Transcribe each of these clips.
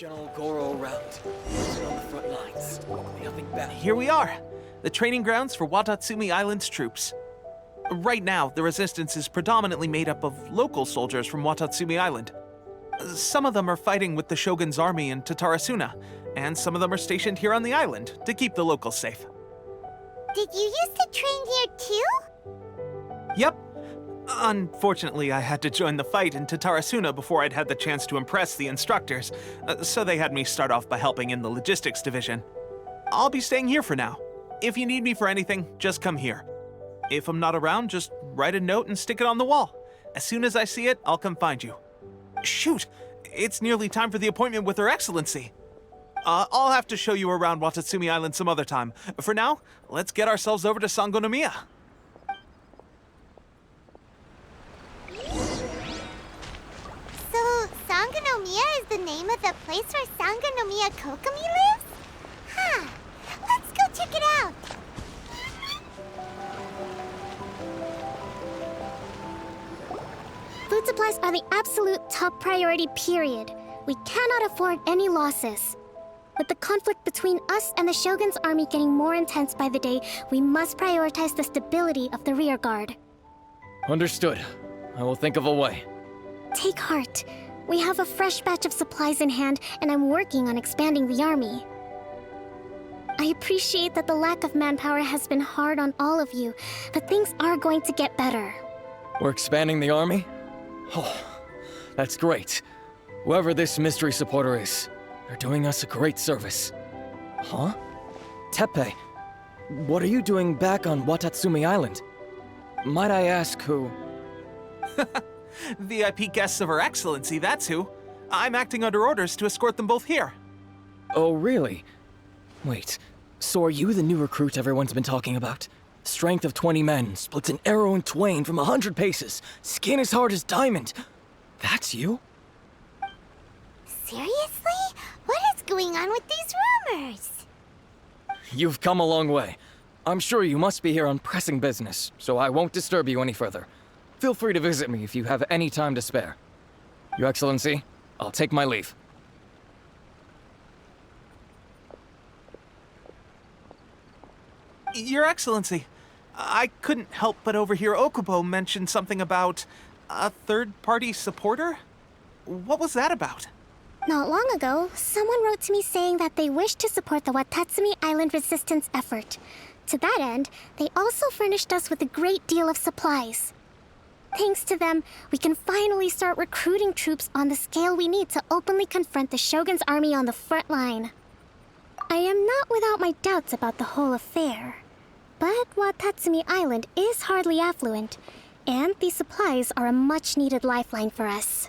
General Goro around. Listen on the front lines. Nothing bad. Here we are, the training grounds for Watatsumi Island's troops. Right now, the resistance is predominantly made up of local soldiers from Watatsumi Island. Some of them are fighting with the Shogun's army in Tatarasuna, and some of them are stationed here on the island to keep the locals safe. Did you used to train here too? Yep. Unfortunately, I had to join the fight in Tatarasuna before I'd had the chance to impress the instructors, so they had me start off by helping in the logistics division. I'll be staying here for now. If you need me for anything, just come here. If I'm not around, just write a note and stick it on the wall. As soon as I see it, I'll come find you. Shoot! It's nearly time for the appointment with Her Excellency. I'll have to show you around Watatsumi Island some other time. For now, let's get ourselves over to Sangonomiya. So, Sangonomiya is the name of the place where Sangonomiya Kokomi lives? Huh. Let's go check it out. Food supplies are the absolute top priority, period. We cannot afford any losses. With the conflict between us and the Shogun's army getting more intense by the day, we must prioritize the stability of the rear guard. Understood. I will think of a way. Take heart. We have a fresh batch of supplies in hand, and I'm working on expanding the army. I appreciate that the lack of manpower has been hard on all of you, but things are going to get better. We're expanding the army? Oh, that's great. Whoever this mystery supporter is, they're doing us a great service. Huh? Teppei, what are you doing back on Watatsumi Island? Might I ask who? VIP guests of Her Excellency, that's who. I'm acting under orders to escort them both here. Oh, really? Wait, so are you the new recruit everyone's been talking about? Strength of 20 men, splits an arrow in twain from 100 paces, skin as hard as diamond. That's you? Seriously? What is going on with these rumors? You've come a long way. I'm sure you must be here on pressing business, so I won't disturb you any further. Feel free to visit me if you have any time to spare. Your Excellency, I'll take my leave. Your Excellency, I couldn't help but overhear Okubo mention something about a third-party supporter? What was that about? Not long ago, someone wrote to me saying that they wish to support the Watatsumi Island resistance effort. To that end, they also furnished us with a great deal of supplies. Thanks to them, we can finally start recruiting troops on the scale we need to openly confront the Shogun's army on the front line. I am not without my doubts about the whole affair. But Watatsumi Island is hardly affluent, and these supplies are a much-needed lifeline for us.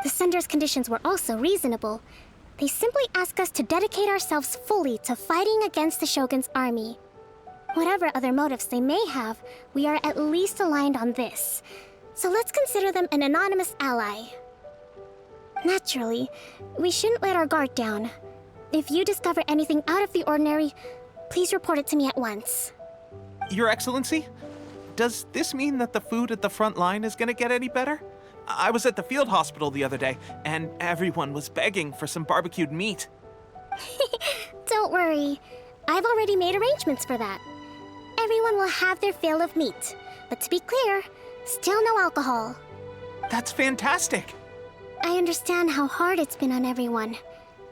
The sender's conditions were also reasonable. They simply ask us to dedicate ourselves fully to fighting against the Shogun's army. Whatever other motives they may have, we are at least aligned on this. So let's consider them an anonymous ally. Naturally, we shouldn't let our guard down. If you discover anything out of the ordinary, please report it to me at once. Your Excellency, does this mean that the food at the front line is gonna get any better? I was at the field hospital the other day, and everyone was begging for some barbecued meat. Don't worry. I've already made arrangements for that. Everyone will have their fill of meat. But to be clear, still no alcohol. That's fantastic! I understand how hard it's been on everyone.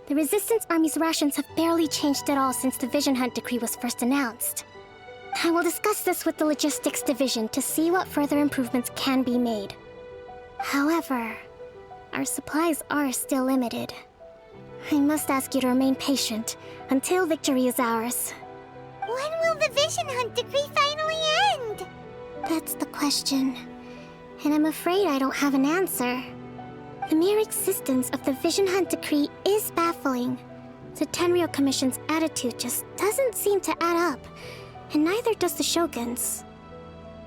The Resistance Army's rations have barely changed at all since the Vision Hunt decree was first announced. I will discuss this with the Logistics Division to see what further improvements can be made. However, our supplies are still limited. I must ask you to remain patient until victory is ours. When will the Vision Hunt decree finally end? That's the question. And I'm afraid I don't have an answer. The mere existence of the Vision Hunt decree is baffling. The Tenryou Commission's attitude just doesn't seem to add up, and neither does the Shogun's.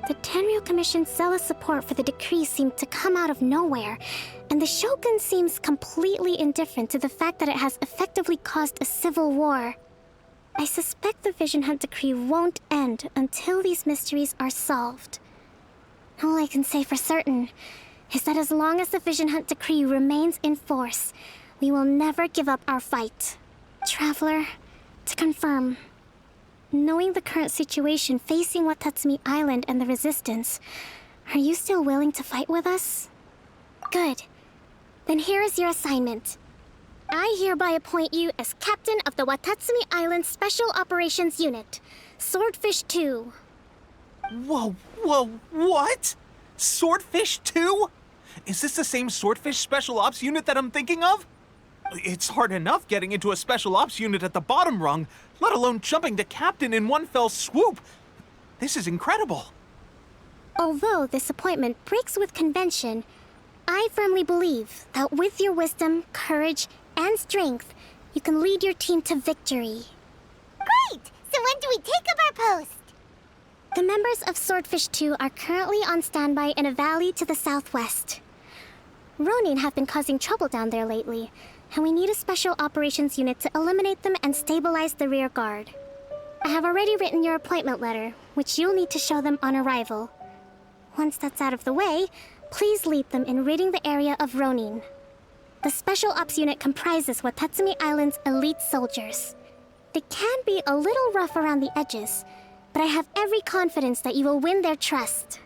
The Tenryou Commission's zealous support for the decree seemed to come out of nowhere, and the Shogun seems completely indifferent to the fact that it has effectively caused a civil war. I suspect the Vision Hunt decree won't end until these mysteries are solved. All I can say for certain is that as long as the Vision Hunt decree remains in force, We will never give up our fight. Traveler, to confirm, knowing the current situation facing Watatsumi Island and the Resistance, are you still willing to fight with us? Good. Then here is your assignment. I hereby appoint you as captain of the Watatsumi Island Special Operations Unit, Swordfish II. Whoa, what? Swordfish II? Is this the same Swordfish Special Ops unit that I'm thinking of? It's hard enough getting into a Special Ops unit at the bottom rung, let alone jumping to captain in one fell swoop. This is incredible. Although this appointment breaks with convention, I firmly believe that with your wisdom, courage, and strength, you can lead your team to victory. Great! So when do we take up our post? The members of Swordfish II are currently on standby in a valley to the southwest. Ronin have been causing trouble down there lately, and we need a special operations unit to eliminate them and stabilize the rear guard. I have already written your appointment letter, which you'll need to show them on arrival. Once that's out of the way, please lead them in ridding the area of Ronin. The Special Ops unit comprises Watatsumi Island's elite soldiers. They can be a little rough around the edges, but I have every confidence that you will win their trust.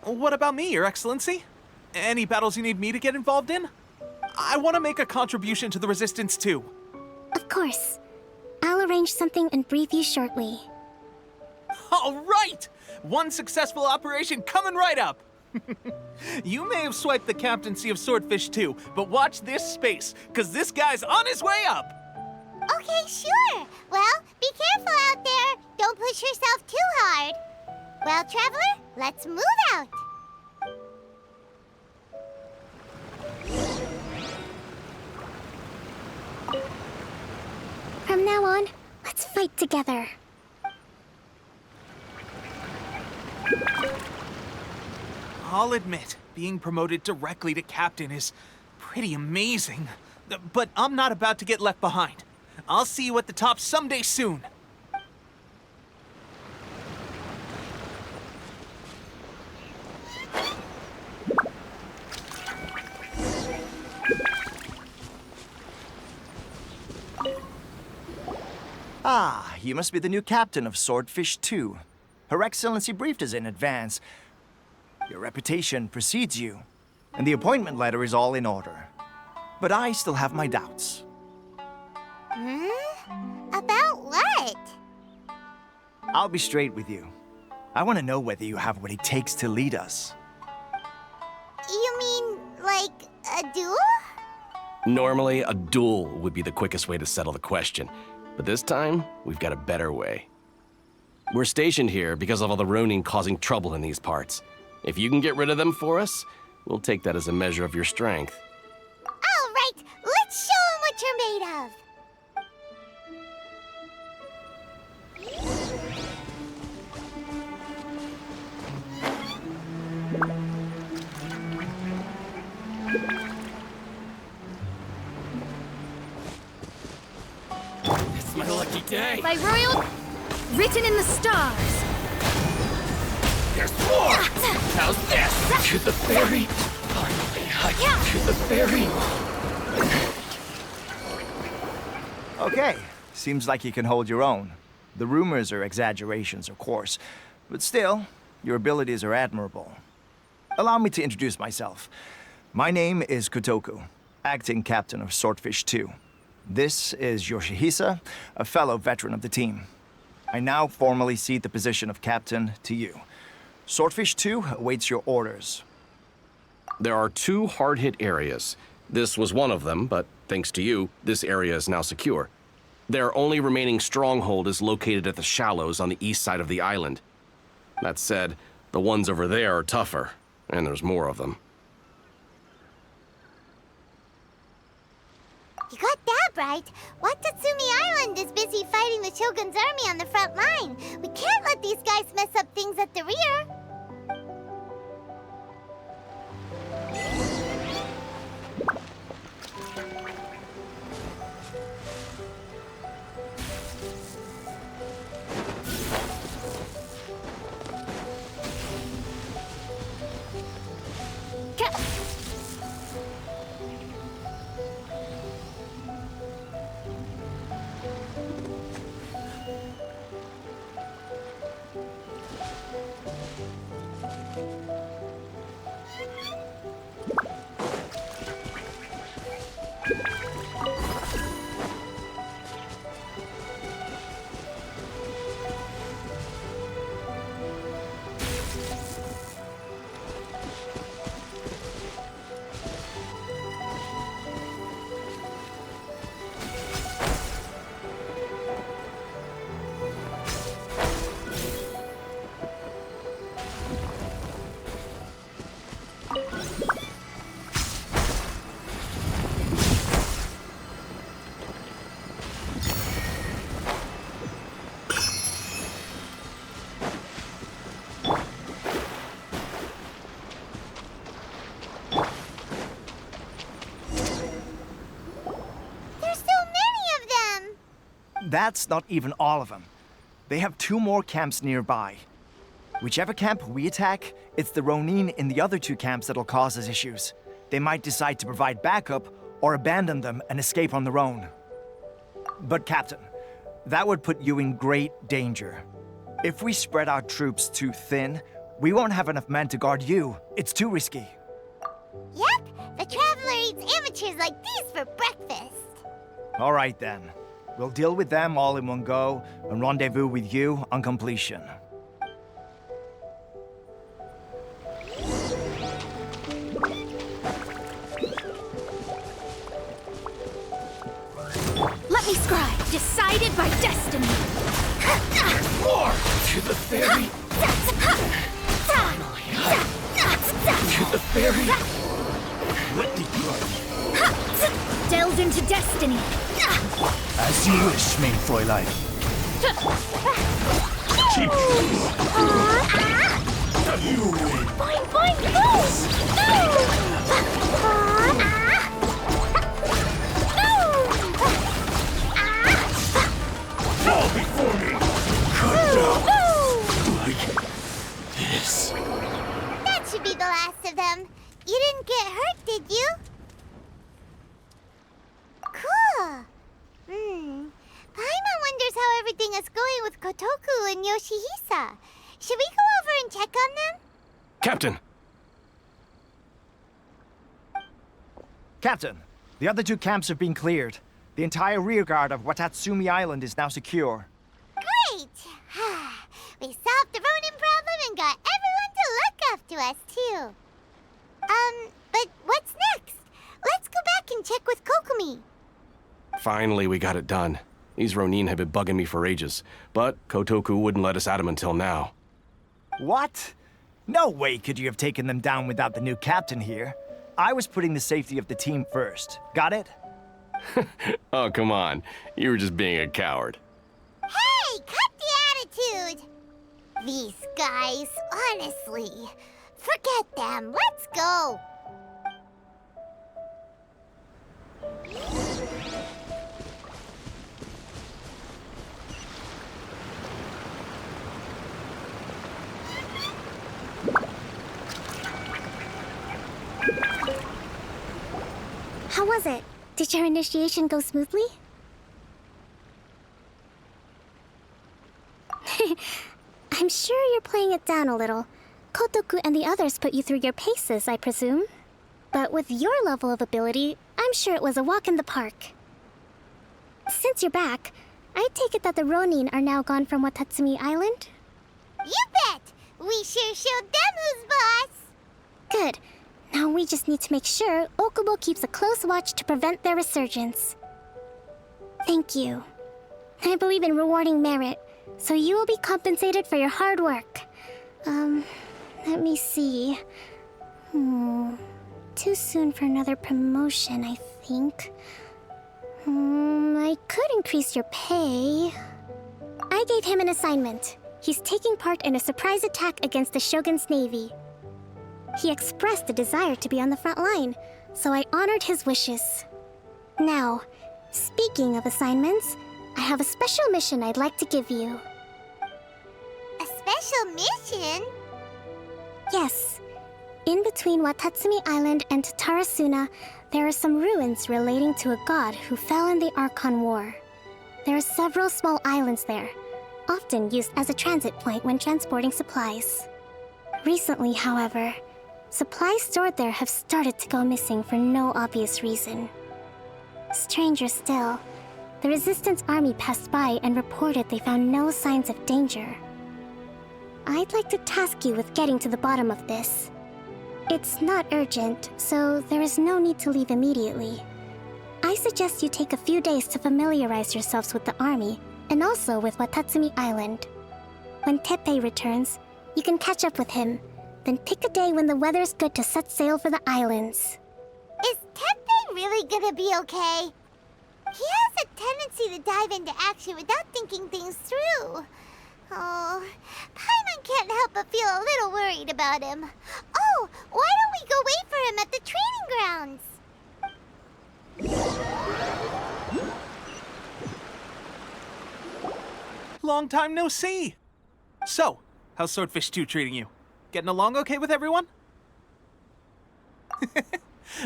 What about me, Your Excellency? Any battles you need me to get involved in? I want to make a contribution to the Resistance too. Of course. I'll arrange something and brief you shortly. All right! One successful operation coming right up! You may have swiped the captaincy of Swordfish II, but watch this space, because this guy's on his way up! Okay, sure. Well, be careful out there. Don't push yourself too hard. Well, Traveler, let's move out. From now on, let's fight together. I'll admit, being promoted directly to captain is pretty amazing. But I'm not about to get left behind. I'll see you at the top someday soon. Ah, you must be the new captain of Swordfish II. Her Excellency briefed us in advance. Your reputation precedes you, and the appointment letter is all in order. But I still have my doubts. About what? I'll be straight with you. I want to know whether you have what it takes to lead us. You mean, like, a duel? Normally, a duel would be the quickest way to settle the question. But this time, we've got a better way. We're stationed here because of all the Ronin causing trouble in these parts. If you can get rid of them for us, we'll take that as a measure of your strength. All right, let's show 'em what you're made of. It's my lucky day. By royal... written in the stars. There's more! How's this? To the ferry. Finally, hike to the ferry. Okay, seems like you can hold your own. The rumors are exaggerations, of course, but still, your abilities are admirable. Allow me to introduce myself. My name is Kotoku, acting captain of Swordfish II. This is Yoshihisa, a fellow veteran of the team. I now formally cede the position of captain to you. Swordfish II awaits your orders. There are 2 hard-hit areas. This was one of them, but thanks to you, this area is now secure. Their only remaining stronghold is located at the shallows on the east side of the island. That said, the ones over there are tougher, and there's more of them. You got that right. Watatsumi Island is busy fighting the Shogun's army on the front line. We can't let these guys mess up things at the rear. That's not even all of them. They have 2 more camps nearby. Whichever camp we attack, it's the Ronin in the other 2 camps that'll cause us issues. They might decide to provide backup or abandon them and escape on their own. But Captain, that would put you in great danger. If we spread our troops too thin, we won't have enough men to guard you. It's too risky. Yep, the Traveler eats amateurs like these for breakfast. All right then. We'll deal with them all in one go and rendezvous with you on completion. Let me scribe. Decided by destiny. More to the fairy. To the fairy. Let me go. Delve into destiny. As you wish, mein Fräulein. Keep you win. Boing, boing, boom! Fall before me. Cut down. Like this. That should be the last of them. You didn't get hurt, did you? Cool. Paimon wonders how everything is going with Kotoku and Yoshihisa. Should we go over and check on them? Captain! Captain, the other 2 camps have been cleared. The entire rearguard of Watatsumi Island is now secure. Great! We solved the Ronin problem and got everyone to look after us, too. But what's next? Let's go back and check with Kokumi. Finally, we got it done. These Ronin have been bugging me for ages, but Kotoku wouldn't let us at them until now. What? No way could you have taken them down without the new captain here. I was putting the safety of the team first. Got it? Oh, come on. You were just being a coward. Hey, cut the attitude! These guys, honestly. Forget them. Let's go. How was it? Did your initiation go smoothly? I'm sure you're playing it down a little. Kotoku and the others put you through your paces, I presume. But with your level of ability, I'm sure it was a walk in the park. Since you're back, I take it that the Ronin are now gone from Watatsumi Island? You bet! We sure showed them who's boss! Good. Now we just need to make sure Okubo keeps a close watch to prevent their resurgence. Thank you. I believe in rewarding merit, so you will be compensated for your hard work. Let me see. Too soon for another promotion, I think. I could increase your pay. I gave him an assignment. He's taking part in a surprise attack against the Shogun's navy. He expressed a desire to be on the front line, so I honored his wishes. Now, speaking of assignments, I have a special mission I'd like to give you. A special mission? Yes. In between Watatsumi Island and Tatarasuna, there are some ruins relating to a god who fell in the Archon War. There are several small islands there, often used as a transit point when transporting supplies. Recently, however, supplies stored there have started to go missing for no obvious reason. Stranger still, the Resistance army passed by and reported they found no signs of danger. I'd like to task you with getting to the bottom of this. It's not urgent, so there is no need to leave immediately. I suggest you take a few days to familiarize yourselves with the army, and also with Watatsumi Island. When Teppei returns, you can catch up with him, then pick a day when the weather's good to set sail for the islands. Is Teppei really gonna be okay? He has a tendency to dive into action without thinking things through. Oh, Paimon can't help but feel a little worried about him. Oh, why don't we go wait for him at the training grounds? Long time no see. So, how's Swordfish 2 treating you? Getting along okay with everyone?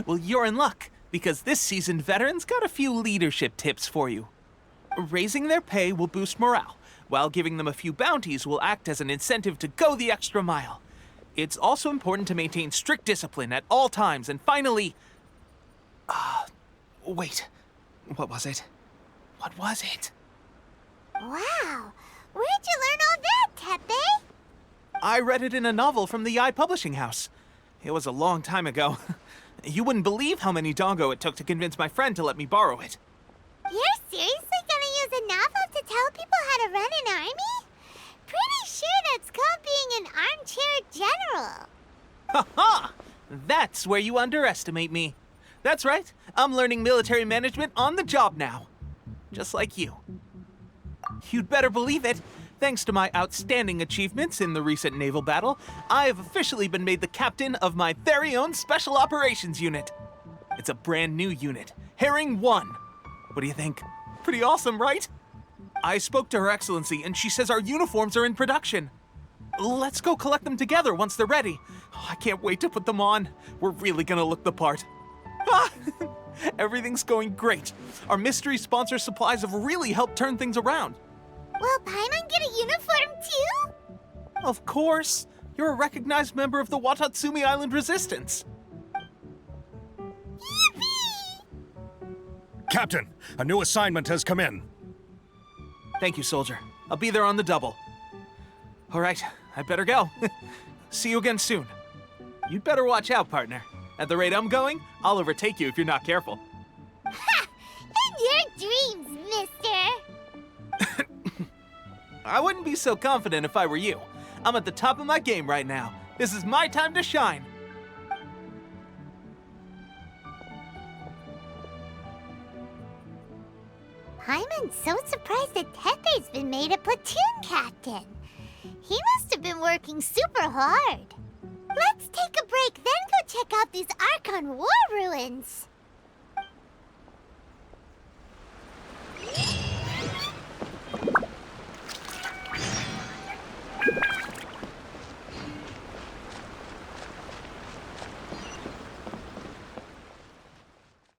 Well, you're in luck, because this seasoned veteran's got a few leadership tips for you. Raising their pay will boost morale, while giving them a few bounties will act as an incentive to go the extra mile. It's also important to maintain strict discipline at all times, and finally... wait. What was it? What was it? Wow, where'd you learn all that, Tepe? I read it in a novel from the Publishing House. It was a long time ago. You wouldn't believe how many doggo it took to convince my friend to let me borrow it. You're seriously gonna use a novel to tell people how to run an army? Pretty sure that's called being an armchair general. Ha-ha! That's where you underestimate me. That's right, I'm learning military management on the job now. Just like you. You'd better believe it. Thanks to my outstanding achievements in the recent naval battle, I have officially been made the captain of my very own Special Operations Unit. It's a brand new unit, Herring 1. What do you think? Pretty awesome, right? I spoke to Her Excellency, and she says our uniforms are in production. Let's go collect them together once they're ready. Oh, I can't wait to put them on. We're really gonna look the part. Everything's going great. Our mystery sponsor supplies have really helped turn things around. Will Paimon get a uniform too? Of course. You're a recognized member of the Watatsumi Island Resistance. Yippee! Captain, a new assignment has come in. Thank you, soldier. I'll be there on the double. All right, I better go. See you again soon. You'd better watch out, partner. At the rate I'm going, I'll overtake you if you're not careful. Ha! In your dreams, mister! I wouldn't be so confident if I were you. I'm at the top of my game right now. This is my time to shine. Paimon's so surprised that Tepe's been made a platoon captain. He must have been working super hard. Let's take a break, then go check out these Archon War ruins.